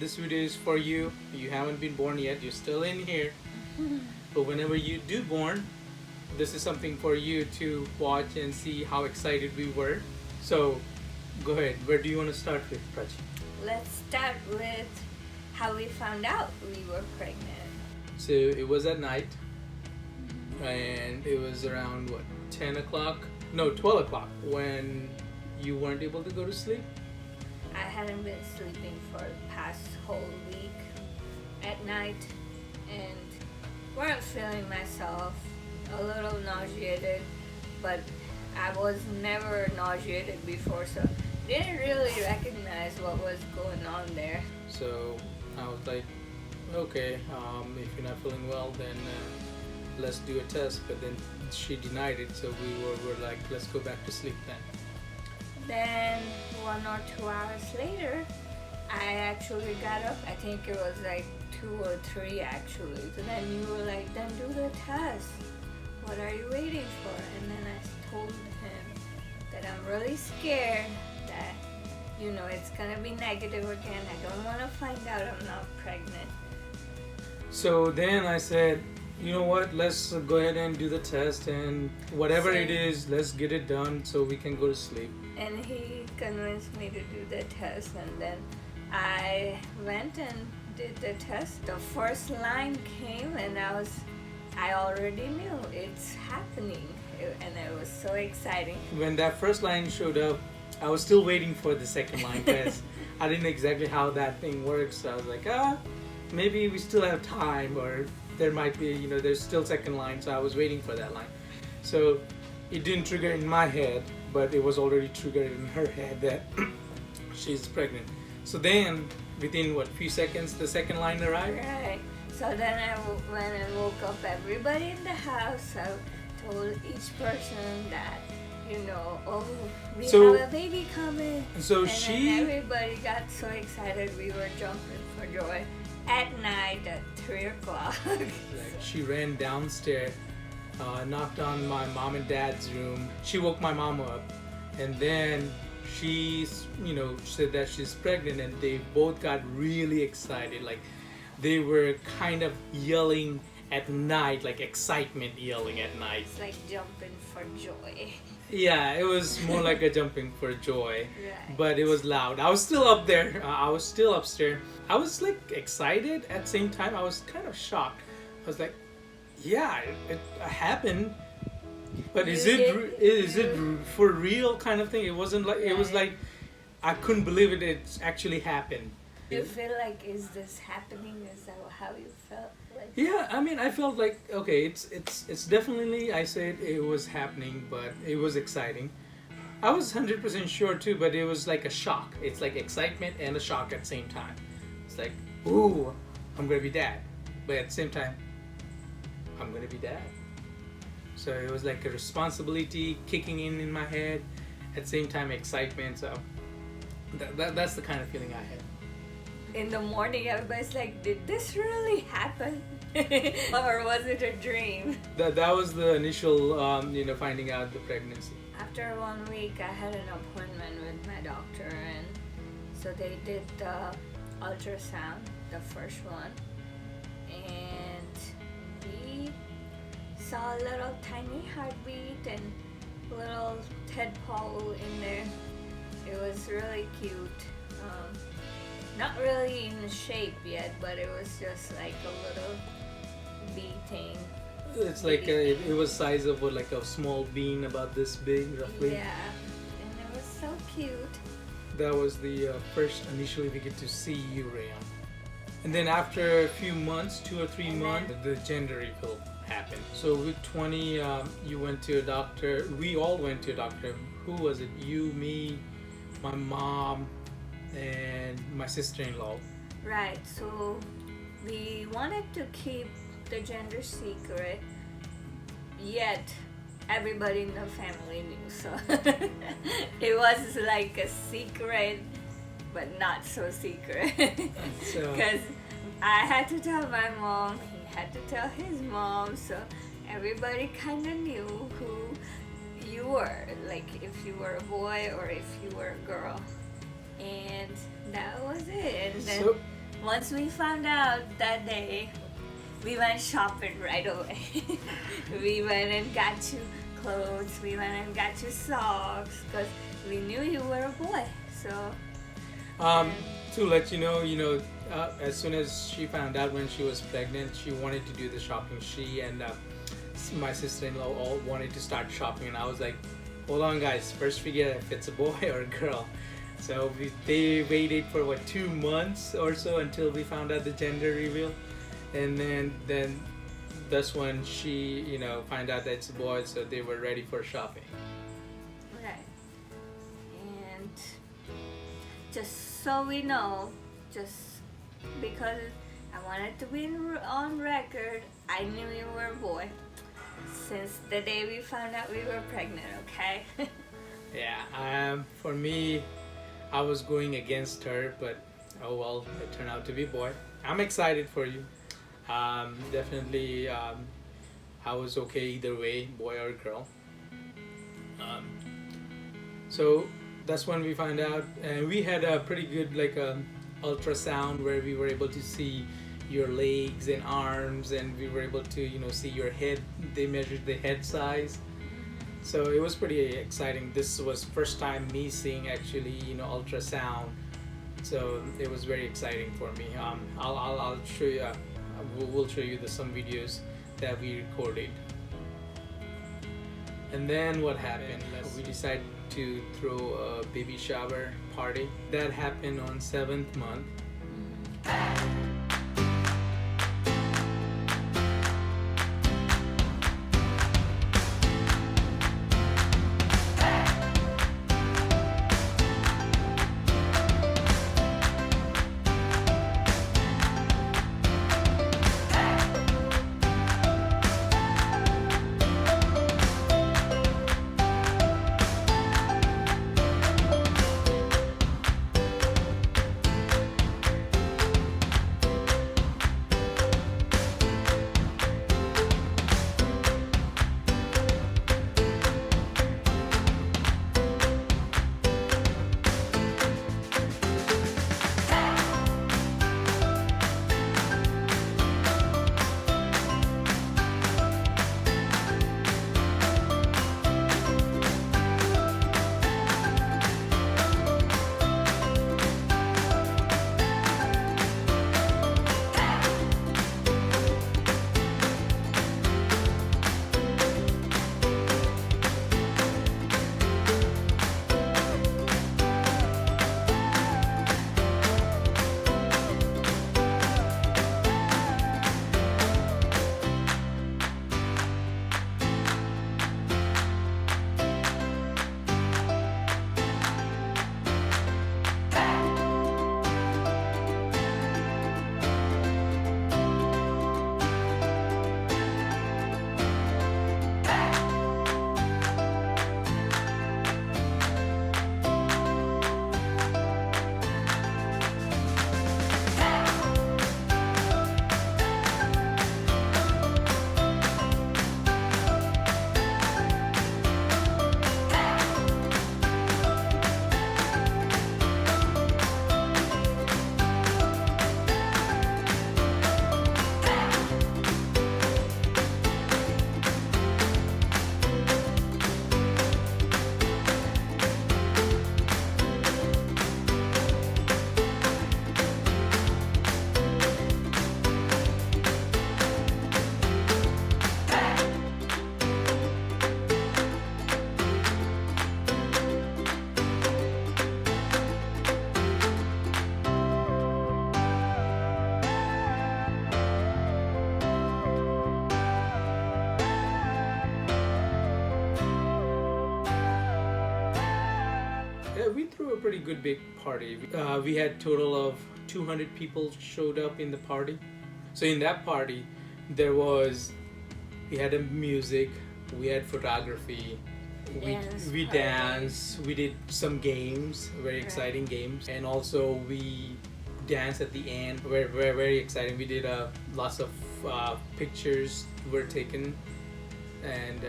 this video is for you. You haven't been born yet, you're still in here. But whenever you do born, this is something for you to watch and see how excited we were. So go ahead, where do you want to start with, Prachi? Let's start with how we found out we were pregnant. So it was at night, and it was around 10 o'clock? No, 12 o'clock when you weren't able to go to sleep. I hadn't been sleeping for the past whole week at night and weren't feeling myself, a little nauseated, but I was never nauseated before, so didn't really recognize what was going on there. So I was like, okay, if you're not feeling well, then let's do a test. But then she denied it, so we were like, let's go back to sleep then. Then 1 or 2 hours later, I actually got up. I think it was like 2 or 3 actually. So then you were like, then do the test. What are you waiting for? And then I told him that I'm really scared that, it's gonna be negative again. I don't want to find out I'm not pregnant. So then I said, you know what, let's go ahead and do the test, and whatever it is, let's get it done so we can go to sleep. And he convinced me to do the test, and then I went and did the test. The first line came and I already knew it's happening, and it was so exciting. When that first line showed up, I was still waiting for the second line because I didn't know exactly how that thing works. So I was like, maybe we still have time, or there might be, there's still second line. So I was waiting for that line. So it didn't trigger in my head, but it was already triggered in her head that she's pregnant. So then, within few seconds, the second line arrived. Right. So then I went and woke up everybody in the house. I told each person that, we have a baby coming. So and then everybody got so excited, we were jumping for joy at night at 3 o'clock. She ran downstairs, knocked on my mom and dad's room. She woke my mom up, and then she, said that she's pregnant, and they both got really excited. Like, they were kind of yelling at night, like excitement yelling at night. It's like jumping for joy. Yeah, it was more like a jumping for joy. Right. But it was loud. I was still up there. I was still upstairs. I was like excited at the same time. I was kind of shocked. I was like, yeah, it happened. But is it for real kind of thing? It wasn't like, it was like, I couldn't believe it. It actually happened. You feel like, is this happening? Is that how you felt? Like? Yeah, I mean, I felt like, okay, it's definitely, I said it was happening, but it was exciting. I was 100% sure too, but it was like a shock. It's like excitement and a shock at the same time. It's like, ooh, I'm gonna be dad. But at the same time, I'm gonna be dad. So it was like a responsibility kicking in my head. At the same time, excitement. So that's the kind of feeling I had. In the morning, everybody's like, did this really happen? Or was it a dream? That was the initial, finding out the pregnancy. After 1 week, I had an appointment with my doctor, and so they did the ultrasound, the first one, and we saw a little tiny heartbeat and little tadpole in there. It was really cute. Not really in shape yet, but it was just like a little beating. It's like it was size of like a small bean, about this big roughly. Yeah, and it was so cute. That was the first initially we get to see you, Reyan. And then after a few months, 2 or 3 months, the gender reveal happened. So with 20, you went to a doctor. We all went to a doctor. Who was it? You, me, my mom, and my sister-in-law. Right, so we wanted to keep the gender secret, yet everybody in the family knew, so it was like a secret, but not so secret. Because I had to tell my mom, he had to tell his mom, so everybody kind of knew who you were, like if you were a boy or if you were a girl. And that was it. And then once we found out that day, we went shopping right away. We went and got you clothes. We went and got you socks because we knew you were a boy. So. To let you know, as soon as she found out when she was pregnant, she wanted to do the shopping. She and my sister-in-law all wanted to start shopping, and I was like, hold on guys, first figure if it's a boy or a girl. So they waited for 2 months or so until we found out the gender reveal, and then that's when she found out that it's a boy, so they were ready for shopping. Right. And just so we know, just because I wanted to be on record, I knew you were a boy since the day we found out we were pregnant, okay? Yeah, for me, I was going against her, but oh well, it turned out to be a boy. I'm excited for you. Definitely, I was okay either way, boy or girl. So that's when we found out, and we had a pretty good ultrasound where we were able to see your legs and arms, and we were able to see your head. They measured the head size, so it was pretty exciting. This was first time me seeing actually ultrasound, so it was very exciting for me. I'll show you. We'll show you some videos that we recorded. And then what happened? We decided to throw a baby shower party. That happened on 7th month. Yeah, we threw a pretty good big party. We had total of 200 people showed up in the party. So in that party, we had a music, we had photography, we danced, we did some games, very exciting games, and also we danced at the end. Very exciting. We did lots of pictures were taken, and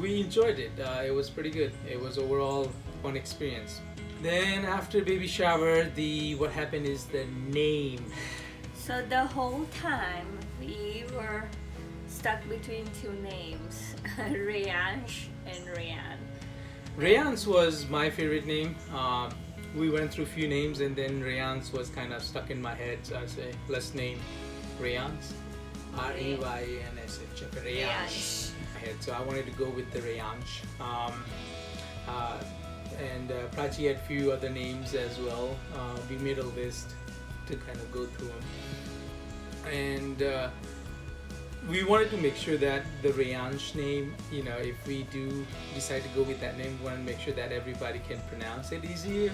we enjoyed it. It was pretty good. It was overall fun experience. Then after baby shower, what happened is the name. So the whole time we were stuck between two names, Reyan and Reyan. Reyan's was my favorite name. We went through a few names and then Reyan's was kind of stuck in my head. So I say, let's name Reyan's. Reyansh. Reyansh. So I wanted to go with the Reyansh. And Prachi had a few other names as well. We made a list to kind of go through them. And we wanted to make sure that the Reyansh name, you know, if we do decide to go with that name, we want to make sure that everybody can pronounce it easier.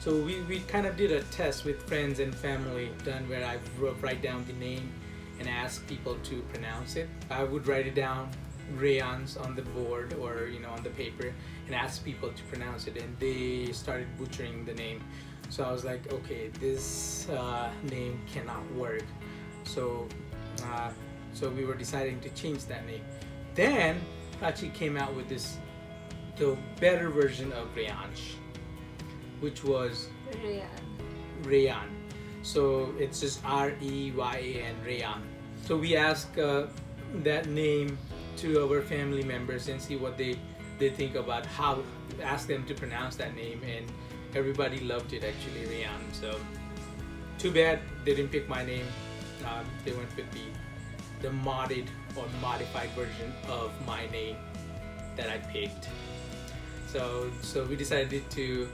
So we kind of did a test with friends and family done where I write down the name and ask people to pronounce it. I would write it down, Reyan's, on the board or, you know, on the paper, and ask people to pronounce it, and they started butchering the name. So I was like, okay, this name cannot work. So we were deciding to change that name. Then Prachi came out with the better version of Reyansh, which was Reyan. So it's just Reyan, Reyan. So we asked that name to our family members and see what they think about how, ask them to pronounce that name, and everybody loved it actually, Reyan. So too bad they didn't pick my name. They went with the modded or modified version of my name that I picked. So we decided to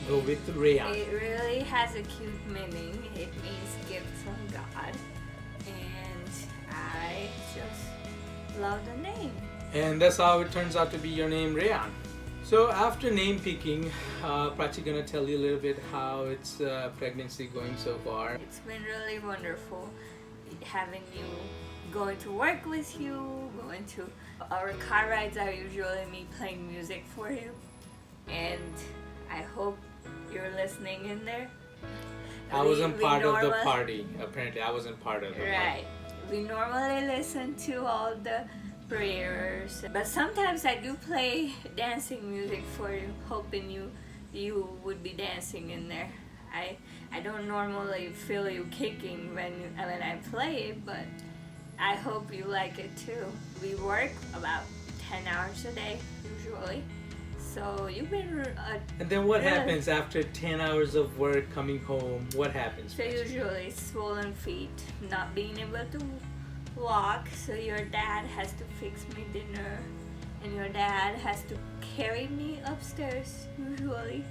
go with Reyan. It really has a cute meaning. It means gift from God, and I just love the name. And that's how it turns out to be your name, Reyan. So after name picking, Prachi gonna tell you a little bit how its pregnancy going so far. It's been really wonderful having you, going to work with you, going to our car rides are usually me playing music for you, and I hope you're listening in there. I wasn't part of the party. Apparently, I wasn't part of it. Right. We normally listen to all the prayers, but sometimes I do play dancing music for you, hoping you would be dancing in there. I don't normally feel you kicking when I play it, but I hope you like it too. We work about 10 hours a day usually, so you've been and then what happens after 10 hours of work, coming home? What happens? So usually swollen feet, not being able to walk, so your dad has to fix me dinner, and your dad has to carry me upstairs usually.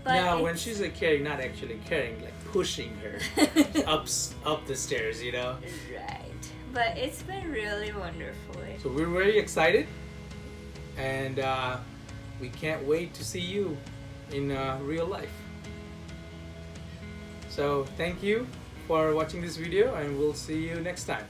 But now when she's like carrying, not actually carrying, like pushing her up the stairs, you know. Right. But it's been really wonderful. So we're very excited, and we can't wait to see you in real life. So thank you for watching this video, and we'll see you next time.